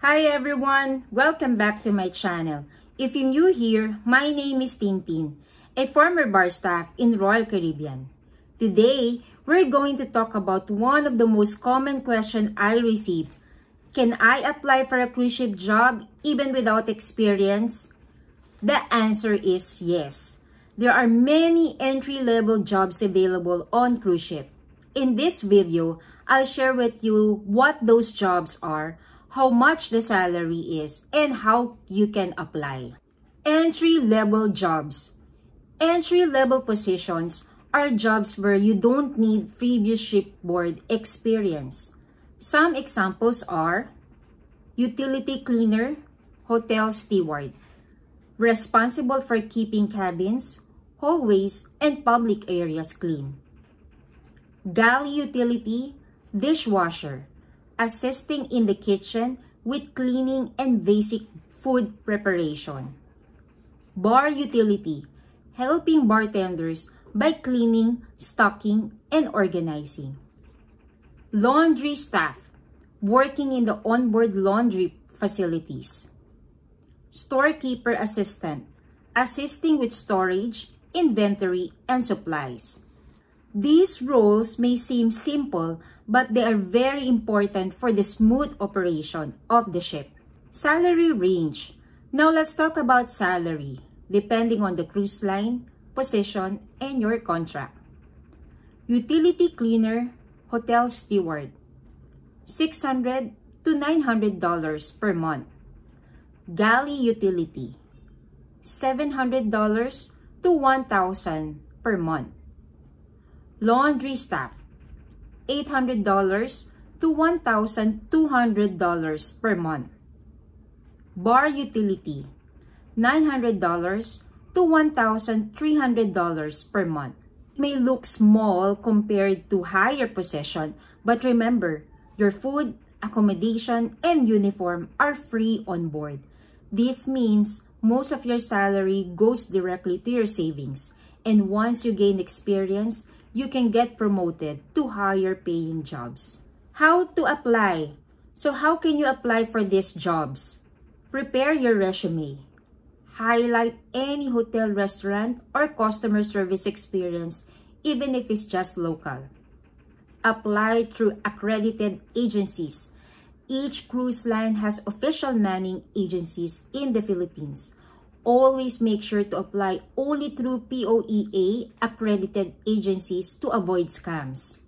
Hi everyone! Welcome back to my channel. If you're new here, my name is Tintin, a former bar staff in Royal Caribbean. Today, we're going to talk about one of the most common questions I receive. Can I apply for a cruise ship job even without experience? The answer is yes. There are many entry-level jobs available on cruise ship. In this video, I'll share with you what those jobs are, how much the salary is, and how you can apply. Entry-level jobs. Entry-level positions are jobs where you don't need previous shipboard experience. Some examples are utility cleaner, hotel steward, responsible for keeping cabins, hallways, and public areas clean. Galley utility, dishwasher, assisting in the kitchen with cleaning and basic food preparation. Bar utility, helping bartenders by cleaning, stocking, and organizing. Laundry staff, working in the onboard laundry facilities. Storekeeper assistant, assisting with storage, inventory, and supplies. These roles may seem simple, but they are very important for the smooth operation of the ship. Salary range. Now let's talk about salary, depending on the cruise line, position, and your contract. Utility cleaner, hotel steward, $600 to $900 per month. Galley utility, $700 to $1,000 per month. Laundry staff, $800 to $1,200 per month. Bar utility, $900 to $1,300 per month. It may look small compared to higher position, but remember, your food, accommodation, and uniform are free on board. This means most of your salary goes directly to your savings, and once you gain experience, you can get promoted to higher paying jobs. How to apply? So how can you apply for these jobs? Prepare your resume. Highlight any hotel, restaurant, or customer service experience, even if it's just local. Apply through accredited agencies. Each cruise line has official manning agencies in the Philippines. Always make sure to apply only through POEA accredited agencies to avoid scams.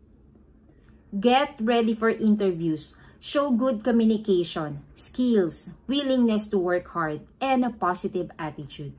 Get ready for interviews. Show good communication, skills, willingness to work hard, and a positive attitude.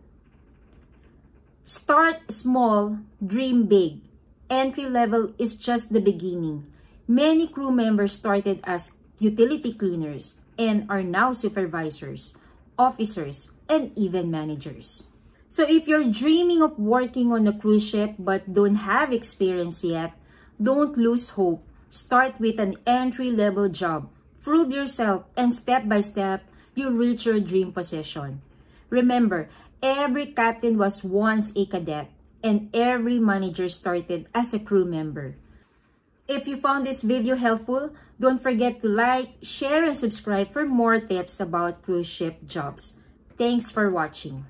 Start small, dream big. Entry level is just the beginning. Many crew members started as utility cleaners and are now supervisors, officers, and even managers. So if you're dreaming of working on a cruise ship but don't have experience yet, don't lose hope. Start with an entry-level job. Prove yourself, and step by step, you reach your dream position. Remember, every captain was once a cadet, and every manager started as a crew member. If you found this video helpful, don't forget to like, share, and subscribe for more tips about cruise ship jobs. Thanks for watching.